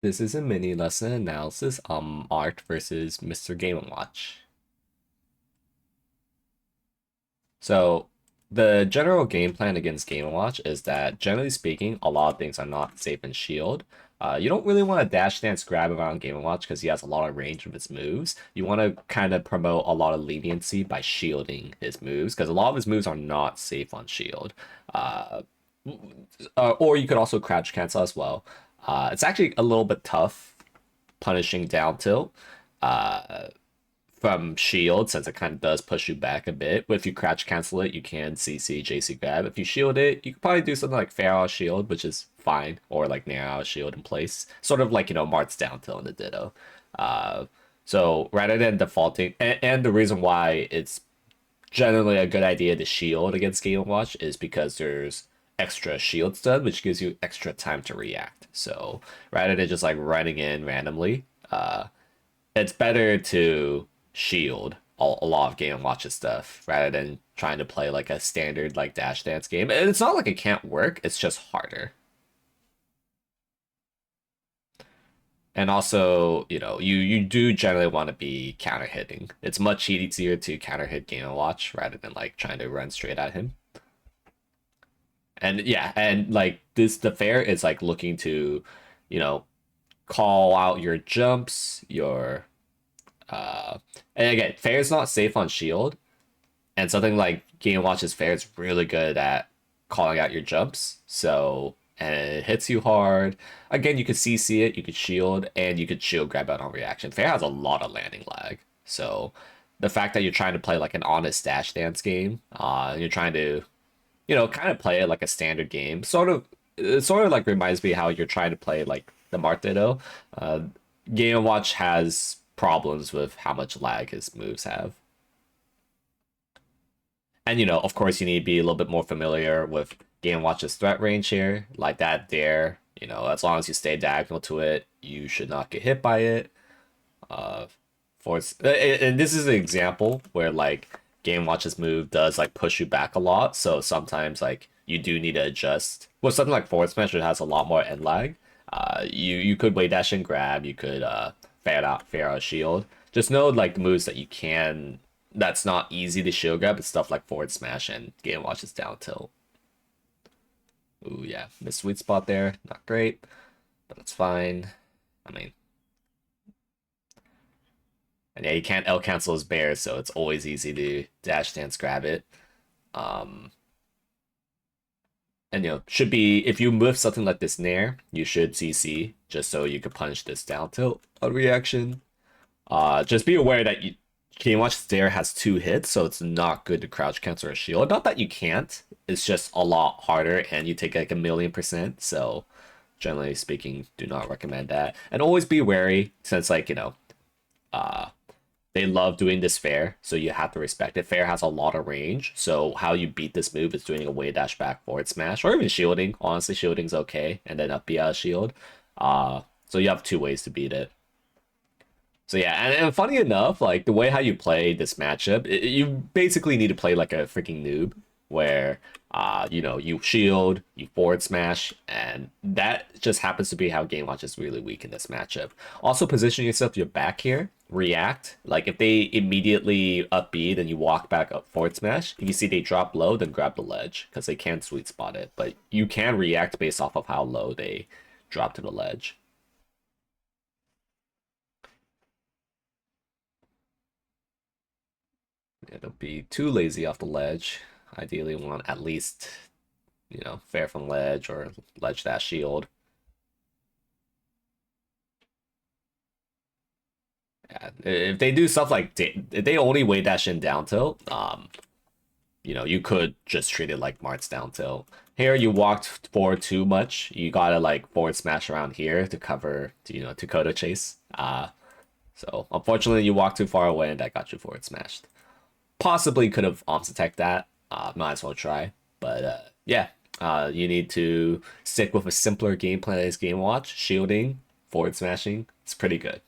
This is a mini lesson analysis on Marth versus Mr. Game & Watch. So the general game plan against Game & Watch is that generally speaking, a lot of things are not safe in shield. You don't really want to dash dance grab around Game & Watch because he has a lot of range of his moves. You want to kind of promote a lot of leniency by shielding his moves because a lot of his moves are not safe on shield. Uh, or you could also crouch cancel as well. It's actually a little bit tough punishing down tilt from shield since it kind of does push you back a bit. But if you crouch cancel it, you can CC JC grab. If you shield it, you could probably do something like fair out shield, which is fine, or like near out shield in place, sort of like Marth's down tilt in the Ditto. Uh, so rather than defaulting, and the reason why it's generally a good idea to shield against Game & Watch is because there's extra shield stun, which gives you extra time to react. So rather than just like running in randomly, it's better to shield a lot of Game & Watch's stuff rather than trying to play like a standard like dash dance game. And it's not like it can't work, it's just harder. And also, you do generally want to be counter hitting. It's much easier to counter hit Game & Watch rather than like trying to run straight at him. And yeah, and like the fair is like looking to, you know, call out your jumps, your and again, fair is not safe on shield, and something like Game Watch's fair is really good at calling out your jumps. So and it hits you hard. Again, you could CC it, you could shield, and you could shield grab out on reaction. Fair has a lot of landing lag. So the fact that you're trying to play like an honest dash dance game, you're trying to kind of play it like a standard game. It sort of like reminds me how you're trying to play like the Marth Ditto. Uh, Game Watch has problems with how much lag his moves have. And of course, you need to be a little bit more familiar with Game Watch's threat range here, like that there. As long as you stay diagonal to it, you should not get hit by it. Uh, and this is an example where like Game Watch's move does like push you back a lot, so sometimes like you do need to adjust. Well, something like forward smash, it has a lot more end lag. You could wave dash and grab, you could fair out shield. Just know like the moves that you can. That's not easy to shield grab. It's stuff like forward smash and Game Watch's down tilt. Ooh yeah, missed sweet spot there. Not great, but it's fine. I mean, and yeah, you can't L cancel his bear, so it's always easy to dash dance grab it. Um, and should be if you move something like this nair, you should CC just so you could punish this down tilt on reaction. Just be aware that Game Watch Stare has 2 hits, so it's not good to crouch cancel or shield. Not that you can't, it's just a lot harder, and you take like 1,000,000%. So generally speaking, do not recommend that. And always be wary, since like uh, they love doing this fair, so you have to respect it. Fair has a lot of range, so how you beat this move is doing a way dash back forward smash, or even shielding. Honestly, shielding's okay, and then up B out shield. So you have 2 ways to beat it. So yeah, and funny enough, like the way how you play this matchup, you basically need to play like a freaking noob, where you shield, you forward smash, and that just happens to be how Game Watch is really weak in this matchup. Also, position yourself your back here, react. Like if they immediately up B, then you walk back up forward smash. If you see they drop low, then grab the ledge because they can't sweet spot it, but you can react based off of how low they drop to the ledge. Yeah, don't be too lazy off the ledge. Ideally, want at least, fair from ledge or ledge that shield. Yeah, if they do stuff like if they only wave dash in down tilt, you could just treat it like Mart's down tilt. Here, you walked forward too much. You gotta like forward smash around here to cover, to Kodo chase. So unfortunately, you walked too far away, and that got you forward smashed. Possibly could have arms attack that. Might as well try. But yeah, you need to stick with a simpler game plan as Game Watch. Shielding, forward smashing. It's pretty good.